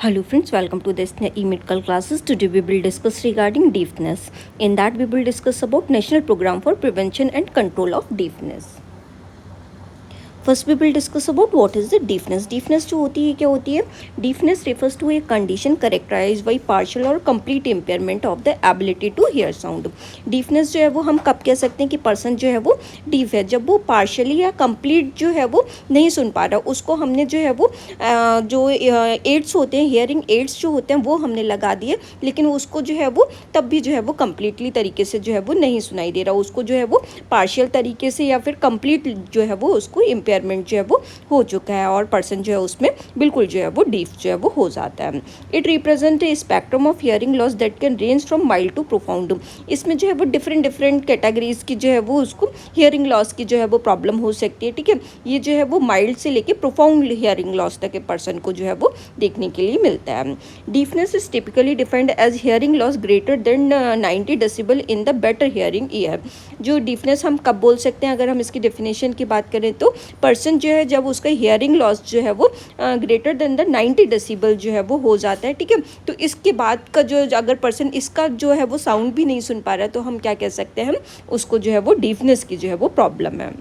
Hello friends, welcome to this e-medical classes. Today we will discuss regarding deafness. In that we will discuss about National Program for Prevention and Control of Deafness. First we will discuss about what is the deafness. Deafness जो होती है क्या होती है? Deafness refers to a condition characterise by partial और complete impairment of the ability to hear sound. Deafness जो है वो हम कब कह सकते हैं कि पर्सन जो है वो डीफ है? जब वो पार्शियली या कंप्लीट जो है वो नहीं सुन पा रहा, उसको हमने जो है वो जो एड्स होते हैं, हियरिंग एड्स जो होते हैं वो हमने लगा दिए, लेकिन उसको जो है वो तब भी जो है वो कम्प्लीटली तरीके से जो है वो नहीं सुनाई दे रहा, उसको जो है वो पार्शियल तरीके से या फिर कंप्लीट जो है वो उसको इम्पेयरमेंट जो है वो हो चुका है और पर्सन जो है उसमें बिल्कुल जो है वो डीफ जो है वो हो जाता है. It represent a spectrum of hearing loss that can range from mild to profound. इसमें जो है वो डिफरेंट कैटेगरीज की जो है वो उसको हियरिंग लॉस की जो है वो प्रॉब्लम हो सकती है. ठीक है, ये जो है वो माइल्ड से लेके प्रोफाउंड हियरिंग लॉस तक के पर्सन को जो है वो देखने के लिए मिलता है. Deafness is typically defined as hearing loss greater than 90 decibel in the better hearing ear. जो डीफनेस हम कब बोल सकते हैं अगर हम इसकी डेफिनेशन की बात करें तो पर्सन जो है जब उसका हियरिंग लॉस जो है वो ग्रेटर देन द 90 डेसिबल जो है वो हो जाता है. ठीक है, तो इसके बाद का जो अगर पर्सन इसका जो है वो साउंड भी नहीं सुन पा रहा है तो हम क्या कह सकते हैं? हम उसको जो है वो डीफनेस की जो है वो प्रॉब्लम है.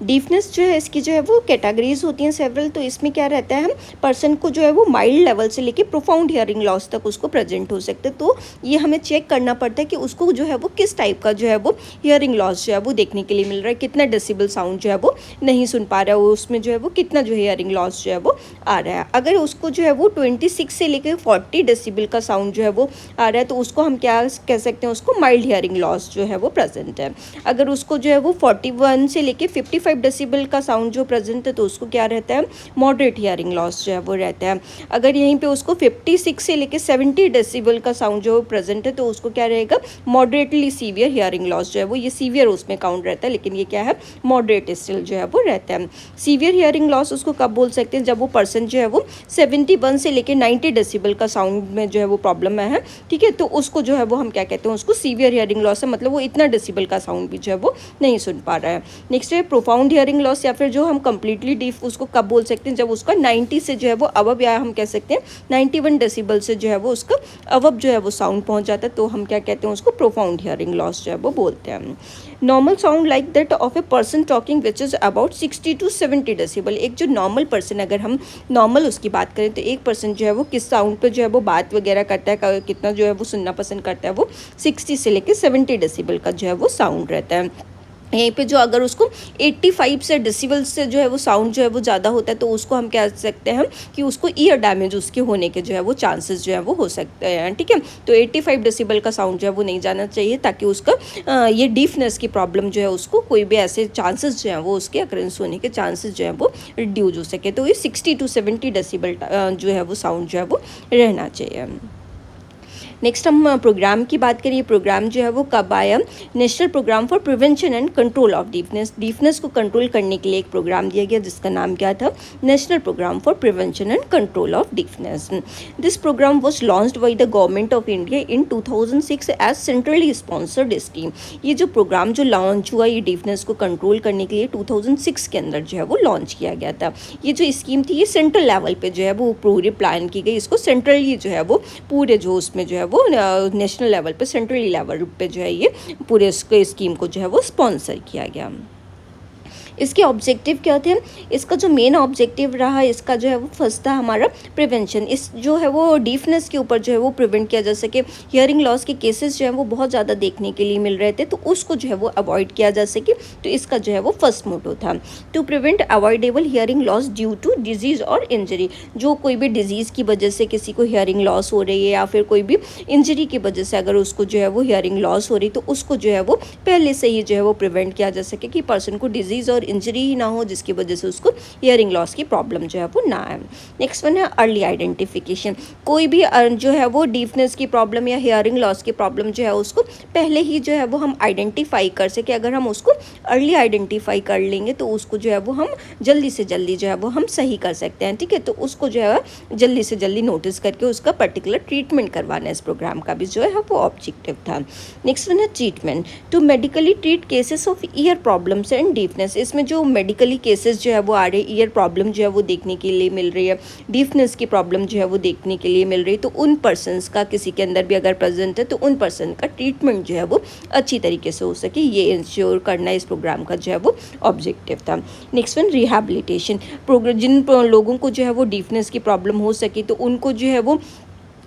डीफनेस जो है इसकी जो है वो कैटेगरीज होती हैं सेवरल. तो इसमें क्या रहता है, हम पर्सन को जो है वो माइल्ड लेवल से लेके प्रोफाउंड हियरिंग लॉस तक उसको प्रेजेंट हो सकते हैं. तो ये हमें चेक करना पड़ता है कि उसको जो है वो किस टाइप का जो है वो हियरिंग लॉस जो है वो देखने के लिए मिल रहा है, कितना डेसिबल साउंड जो है वो नहीं सुन पा रहा है, उसमें जो है वो कितना जो हियरिंग लॉस जो है वो आ रहा है. अगर उसको जो है वो 26 से लेकर 40 डेसिबल का साउंड जो है वो आ रहा है तो उसको हम क्या कह सकते हैं? उसको माइल्ड हियरिंग लॉस जो है वो प्रेजेंट है. अगर उसको जो है वो 41 से लेके 55 डेसिबल का साउंड जो प्रेजेंट है तो उसको क्या रहता है? मॉडरेट हियरिंग लॉस जो है वो रहता है. अगर यहीं पे उसको 56 से लेके 70 डेसिबल का साउंड जो प्रेजेंट है तो उसको क्या रहेगा? मॉडरेटली सीवियर हियरिंग लॉस जो है वो, ये सीवियर उसमें काउंट रहता है, लेकिन ये क्या है? मॉडरेट स्टिल जो है वो रहता है. सीवियर हियरिंग लॉस उसको कब बोल सकते हैं? जब वो पर्सन जो है वो 71 से लेके 90 डेसिबल का साउंड में जो है वो प्रॉब्लम है. ठीक है, तो उसको जो है वो हम क्या कहते हैं? उसको सीवियर हियरिंग लॉस है, मतलब वो इतना डेसिबल का साउंड भी जो है वो नहीं सुन पा रहा है. नेक्स्ट है प्रोफाउंड हियरिंग लॉस, या फिर जो हम कंप्लीटली डीफ उसको कब बोल सकते हैं? जब उसका 90 से जो है वो अबव, या हम कह सकते हैं 91 डेसिबल से जो है वो उसका अबव जो है वो साउंड पहुंच जाता है, तो हम क्या कहते हैं? उसको प्रोफाउंड हियरिंग लॉस जो है वो बोलते हैं. Normal sound like that of a person talking which is about 60 to 70 decibel. एक जो नॉर्मल पर्सन, अगर हम नॉर्मल उसकी बात करें तो एक पर्सन जो है वो किस साउंड पे जो है वो बात वगैरह करता है, कितना जो है वो सुनना पसंद करता है? वो 60 से लेकर 70 डेसिबल का जो है वो साउंड रहता है. यहीं पे जो अगर उसको 85 से डेसिबल से जो है वो साउंड जो है वो ज़्यादा होता है तो उसको हम कह सकते हैं कि उसको ईयर डैमेज उसके होने के जो है वो चांसेस जो है वो हो सकते हैं. ठीक है, तो 85 डेसिबल का साउंड जो है वो नहीं जाना चाहिए ताकि उसका ये डीफनेस की प्रॉब्लम जो है उसको कोई भी ऐसे चांसेस जो है वो उसके अक्रेंस होने के चांसेस जो है वो रिड्यूज हो सके. तो ये 60 to 70 डेसिबल जो है वो साउंड जो है वो रहना चाहिए. नेक्स्ट हम प्रोग्राम की बात करिए. प्रोग्राम जो है वो कब आया? National programme for prevention and control of deafness. Deafness को कंट्रोल करने के लिए एक प्रोग्राम दिया गया जिसका नाम क्या था? National programme for prevention and control of deafness. This programme was launched by the government of India in 2006 as centrally sponsored scheme. ये जो प्रोग्राम जो लॉन्च हुआ ये डीफनेस को कंट्रोल करने के लिए 2006 के अंदर जो है वो लॉन्च किया गया था. ये जो स्कीम थी ये सेंट्रल लेवल पे जो है वो पूरी प्लान की गई. इसको सेंट्रली जो है वो पूरे जो उसमें जो है वो नेशनल लेवल पे, सेंट्रली लेवल पे जो है ये पूरे स्कीम को जो है वो स्पॉन्सर किया गया. इसके ऑब्जेक्टिव क्या थे? इसका जो मेन ऑब्जेक्टिव रहा इसका जो है वो फर्स्ट था हमारा प्रिवेंशन. इस जो है वो डीफनेस के ऊपर जो है वो प्रिवेंट किया जा सके. हियरिंग लॉस के केसेस जो है वो बहुत ज़्यादा देखने के लिए मिल रहे थे तो उसको जो है वो अवॉइड किया जा सके, तो इसका जो है वो फर्स्ट मोटो था. To prevent avoidable hearing loss due to disease और इंजरी. जो कोई भी डिजीज़ की वजह से किसी को हियरिंग लॉस हो रही है या फिर कोई भी इंजरी की वजह से अगर उसको जो है वो हियरिंग लॉस हो रही तो उसको जो है वो पहले से ही जो है वो प्रिवेंट किया जा सके कि पर्सन को डिजीज़ और इंजरी ही ना हो जिसकी वजह से उसको हियरिंग लॉस की प्रॉब्लम जो है वो ना आए. नेक्स्ट वन है अर्ली आइडेंटिफिकेशन. कोई भी जो है वो डीफनेस की प्रॉब्लम या हियरिंग लॉस की प्रॉब्लम जो है उसको पहले ही जो है वो हम आइडेंटिफाई कर सके. अगर हम उसको अर्ली आइडेंटिफाई कर लेंगे तो उसको जो है वो हम जल्दी से जल्दी जो है वो हम सही कर सकते हैं. ठीक है, तो उसको जो है जल्दी से जल्दी नोटिस करके उसका पर्टिकुलर ट्रीटमेंट करवाना इस प्रोग्राम का भी जो है वो ऑब्जेक्टिव था. नेक्स्ट वन है treatment. To medically treat cases of ear problems and deafness. इसमें जो मेडिकली केसेस जो है वो आ रहे हैं, ईयर प्रॉब्लम जो है वो देखने के लिए मिल रही है, डीफनेस की प्रॉब्लम जो है वो देखने के लिए मिल रही है, तो उन पर्सनस का किसी के अंदर भी अगर प्रेजेंट है तो उन पर्सन का ट्रीटमेंट जो है वो अच्छी तरीके से हो सके, ये इंश्योर करना इस प्रोग्राम का जो है वो ऑब्जेक्टिव था। नेक्स्ट वन रिहैबिलिटेशन प्रोग्राम, जिन लोगों को जो है वो डीफनेस की प्रॉब्लम हो सके तो उनको जो है वो,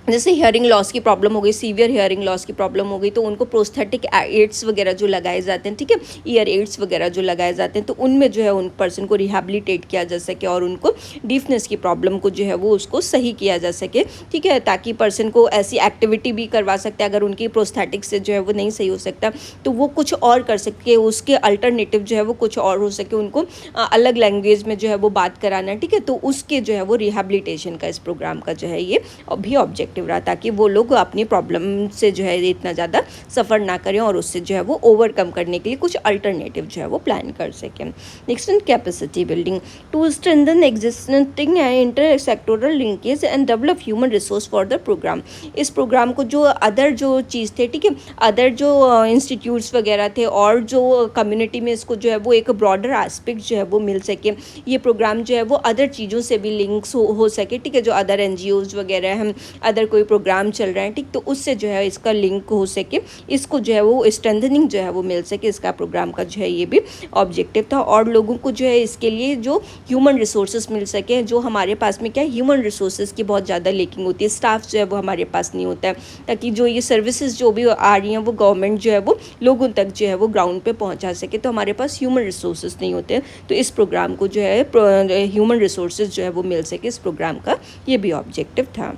जैसे हियरिंग लॉस की प्रॉब्लम हो गई, सीवियर हियरिंग लॉस की प्रॉब्लम हो गई, तो उनको प्रोस्थेटिक एड्स वगैरह जो लगाए जाते हैं, ठीक है, ईयर एड्स वगैरह जो लगाए जाते हैं, तो उनमें जो है उन पर्सन को रिहैबिलिटेट किया जा सके और उनको डीफनेस की प्रॉब्लम को जो है वो उसको सही किया जा सके, ठीक है, ताकि पर्सन को ऐसी एक्टिविटी भी करवा सकते हैं अगर उनकी प्रोस्थेटिक से जो है वो नहीं सही हो सकता तो वो कुछ और कर सके, उसके अल्टरनेटिव जो है वो कुछ और हो सके, उनको अलग लैंग्वेज में जो है वो बात कराना, ठीक है, तो उसके जो है वो रिहैबिलिटेशन का इस प्रोग्राम का जो है ये भी ऑब्जेक्ट रहा, ताकि वो लोग अपनी प्रॉब्लम से जो है इतना ज़्यादा सफ़र ना करें और उससे जो है वो ओवरकम करने के लिए कुछ अल्टरनेटिव जो है वो प्लान कर सकें। Next in capacity building to strengthen existing inter sectoral linkage and develop human resource for the programme. इस प्रोग्राम को जो अदर जो चीज़ थे, ठीक है, अदर जो इंस्टीट्यूट्स वगैरह थे और जो कम्युनिटी में इसको जो है वो एक ब्रॉडर एस्पेक्ट जो है वो मिल सके, ये प्रोग्राम जो है वो अदर चीज़ों से भी लिंक्स हो सके, ठीक है, जो अदर NGOs वगैरह हैं, अदर कोई प्रोग्राम चल रहा है, ठीक, तो उससे जो है इसका लिंक हो सके, इसको जो है वो स्ट्रेंथनिंग जो है वो मिल सके, इसका प्रोग्राम का जो है ये भी ऑब्जेक्टिव था। और लोगों को जो है इसके लिए जो ह्यूमन रिसोर्सेज मिल सके, जो हमारे पास में क्या है ह्यूमन रिसोर्सेज की बहुत ज़्यादा लेकिंग होती है, स्टाफ जो है वो हमारे पास नहीं होता है, ताकि जो ये सर्विसेज जो भी आ रही हैं वो गवर्नमेंट जो है वो लोगों तक जो है वो ग्राउंड पे पहुंचा सके, तो हमारे पास ह्यूमन रिसोर्सेज नहीं होते हैं, तो इस प्रोग्राम को जो है ह्यूमन रिसोर्सेज जो है वो मिल सके, इस प्रोग्राम का ये भी ऑब्जेक्टिव था।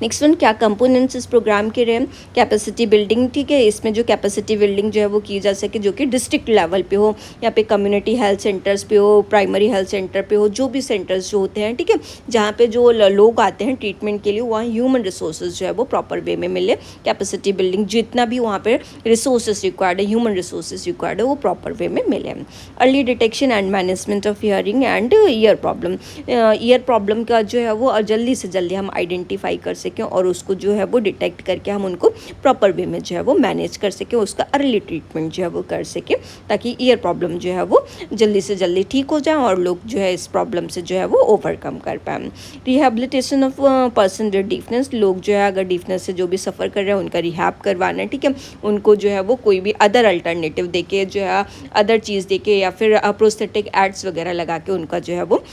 नेक्स्ट वन, क्या कंपोनेंट्स इस प्रोग्राम के रहे, कैपेसिटी बिल्डिंग, ठीक है, इसमें जो कैपेसिटी बिल्डिंग जो है वो की जा सके जो कि डिस्ट्रिक्ट लेवल पे हो, या पे कम्युनिटी हेल्थ सेंटर्स पे हो, प्राइमरी हेल्थ सेंटर पे हो, जो भी सेंटर्स जो होते हैं, ठीक है, जहाँ पे जो लोग आते हैं ट्रीटमेंट के लिए, वहाँ ह्यूमन रिसोर्सेज जो है वो प्रॉपर वे में मिले, कैपेसिटी बिल्डिंग जितना भी वहाँ पे रिसोर्सेज रिक्वायर्ड है, ह्यूमन रिसोर्सेज रिक्वायर्ड है, वो प्रॉपर वे में मिले। Early detection and management of hearing and year problem, year problem का जो है वो जल्दी से जल्दी हम आइडेंटिफाई कर सकें और उसको जो है वो डिटेक्ट करके हम उनको प्रॉपर वे में जो है वो मैनेज कर सकें, उसका अर्ली ट्रीटमेंट जो है वो कर सकें, ताकि ईयर प्रॉब्लम जो है वो जल्दी से जल्दी ठीक हो जाए और लोग जो है इस प्रॉब्लम से जो है वो ओवरकम कर पाएँ। Rehabilitation of person with deafness, लोग जो है अगर डीफनेस से जो भी सफ़र कर रहे हैं उनका रिहैब करवाना है, ठीक है, उनको जो है वो कोई भी अदर अल्टरनेटिव देके जो है अदर चीज़ देके या फिर प्रोस्थेटिक एड्स वगैरह लगा के उनका जो है वो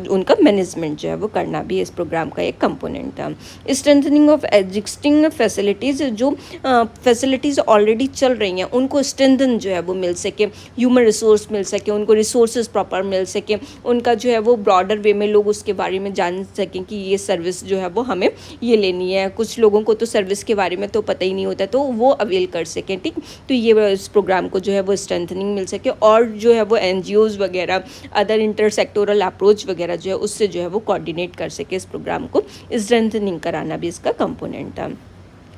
उनका मैनेजमेंट जो है वो करना भी इस प्रोग्राम का एक कंपोनेंट था। स्ट्रेंथनिंग ऑफ एग्जिस्टिंग फैसिलिटीज़, जो फैसिलिटीज़ ऑलरेडी चल रही हैं उनको स्ट्रेंथन जो है वो मिल सके, ह्यूमन रिसोर्स मिल सके, उनको रिसोर्सेज प्रॉपर मिल सके, उनका जो है वो ब्रॉडर वे में लोग उसके बारे में जान सकें कि ये सर्विस जो है वो हमें ये लेनी है। कुछ लोगों को तो सर्विस के बारे में तो पता ही नहीं होता, तो वो अवेल कर सकें, ठीक, तो ये इस प्रोग्राम को जो है वो स्ट्रेंथनिंग मिल सके और जो है वो NGOs वगैरह अदर इंटर सेक्टोरल अप्रोच वगैरह जो है उससे जो है वो कोऑर्डिनेट कर सके, इस प्रोग्राम को स्ट्रेंथनिंग कराना भी इसका कंपोनेंट था।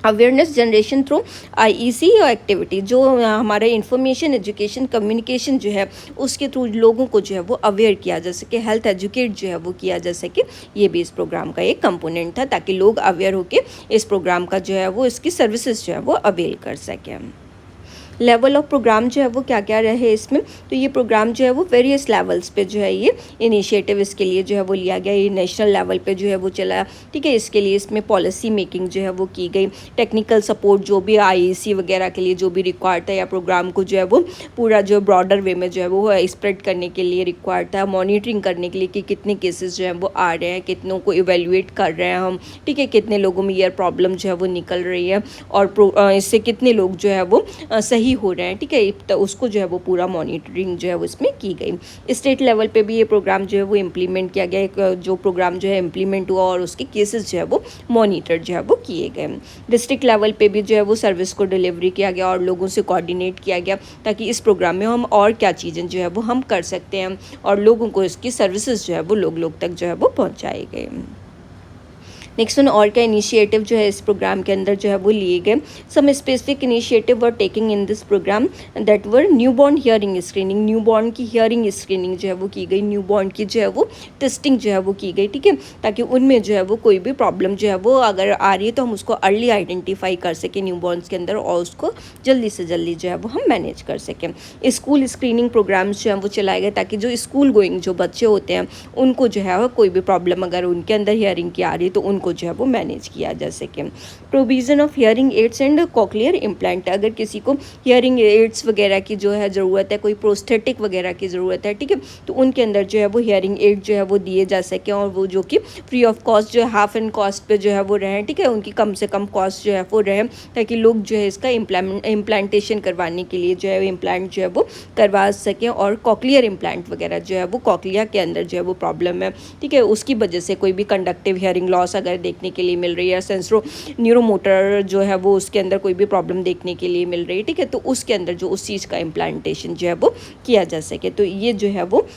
Awareness generation through IEC activity, जो हमारा इंफॉर्मेशन एजुकेशन कम्युनिकेशन जो है उसके थ्रू लोगों को जो है वो अवेयर किया जा सके, हेल्थ एजुकेट जो है वो किया जा सके, ये भी इस प्रोग्राम का एक कंपोनेंट था, ताकि लोग अवेयर होकर इस प्रोग्राम का जो है वो इसकी सर्विसेज जो है वो अवेल कर सकें। लेवल ऑफ प्रोग्राम जो है वो क्या क्या रहे इसमें, तो ये प्रोग्राम जो है वो वेरियस लेवल्स पे जो है ये इनिशिएटिव इसके लिए जो है वो लिया गया, ये नेशनल लेवल पे जो है वो चला, ठीक है, इसके लिए इसमें पॉलिसी मेकिंग जो है वो की गई, टेक्निकल सपोर्ट जो भी IEC वगैरह के लिए जो भी रिक्वायर्ड था, या प्रोग्राम को जो है वो पूरा जो ब्रॉडर वे में जो है वो स्प्रेड करने के लिए रिक्वायर्ड था, मॉनिटरिंग करने के लिए कि कितने केसेस जो है वो आ रहे हैं, कितनों को इवेल्युएट कर रहे हैं हम, ठीक है, कितने लोगों में ईयर प्रॉब्लम जो है वो निकल रही है और इससे कितने लोग जो है वो सही हो रहे हैं, ठीक है, तो उसको जो है वो पूरा मॉनिटरिंग जो है वो इसमें की गई। स्टेट लेवल पे भी ये प्रोग्राम जो है वो इम्प्लीमेंट किया गया, एक जो प्रोग्राम जो है इम्प्लीमेंट हुआ और उसके केसेस जो है वो मॉनिटर जो है वो किए गए। डिस्ट्रिक्ट लेवल पे भी जो है वो सर्विस को डिलीवरी किया गया और लोगों से कोऑर्डिनेट किया गया, ताकि इस प्रोग्राम में हम और क्या चीज़ें जो है वो हम कर सकते हैं और लोगों को इसकी सर्विसेज जो है वो लोग तक जो है वो पहुँचाए गए। नेक्स्ट वन और क्या इनिशिएटिव जो है इस प्रोग्राम के अंदर जो है वो लिए गए। Some specific initiative were taking in this programme that were newborn hearing screening, newborn की हियरिंग स्क्रीनिंग जो है वो की गई, न्यूबॉर्न की जो है वो टेस्टिंग जो है वो की गई, ठीक है, ताकि उनमें जो है वो कोई भी प्रॉब्लम जो है वो अगर आ रही है तो हम उसको अर्ली आइडेंटिफाई कर सकें न्यूबॉर्न्स के अंदर और उसको जल्दी से जल्दी जो है वो हम मैनेज कर सकें। स्कूल स्क्रीनिंग प्रोग्राम्स जो हैं वो चलाए गए ताकि जो स्कूल गोइंग जो बच्चे होते हैं उनको जो है वो कोई भी प्रॉब्लम अगर उनके अंदर हियरिंग की आ रही है तो उनको जो है वो मैनेज किया जा सके। Provision of hearing aids and cochlear implant, अगर किसी को हियरिंग एड्स वगैरह की जो है ज़रूरत है, कोई प्रोस्थेटिक वगैरह की ज़रूरत है, ठीक है, तो उनके अंदर जो है वो हियरिंग एड जो है वो दिए जा सकें और वो जो कि फ्री ऑफ कॉस्ट जो है हाफ एंड कॉस्ट पे जो है वो रहें, ठीक है, उनकी कम से कम कॉस्ट जो है वो रहें ताकि लोग जो है इसका इम्प्लांटेशन करवाने के लिए जो है इम्प्लांट जो है वो करवा सकें। और कॉकलियर इम्प्लांट वगैरह जो है वो कॉकलिया के अंदर जो है वो प्रॉब्लम है, ठीक है, उसकी वजह से कोई भी कंडक्टिव हियरिंग लॉस अगर देखने के लिए मिल रही है, सेंसरो न्यूरोमोटर जो है वो उसके अंदर कोई भी प्रॉब्लम देखने के लिए मिल रही है, ठीक है, तो उसके अंदर जो उस चीज़ का इम्प्लांटेशन जो है वो किया जा सके। तो ये जो है वो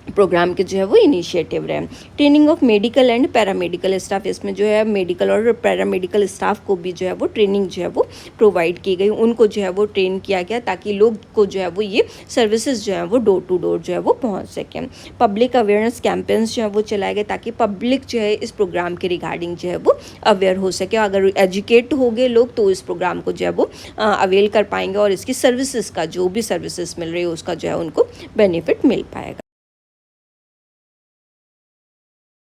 प्रोग्राम के जो है वो इनिशिएटिव रहे। Training of medical and paramedical staff, इसमें जो है मेडिकल और पैरामेडिकल स्टाफ को भी जो है वो ट्रेनिंग जो है वो प्रोवाइड की गई, उनको जो है वो ट्रेन किया गया ताकि लोग को जो है वो ये सर्विसेज जो है वो डोर टू डोर जो है वो पहुंच सकें। पब्लिक अवेयरनेस कैंपेन्स जो है वो चलाए गए ताकि पब्लिक जो है इस प्रोग्राम के रिगार्डिंग जो है वो अवेयर हो सके। अगर एजुकेट हो गए लोग तो इस प्रोग्राम को जो है वो अवेल कर पाएंगे और इसकी सर्विसेज का जो भी सर्विसेज मिल रही है उसका जो है उनको बेनिफिट मिल पाएगा।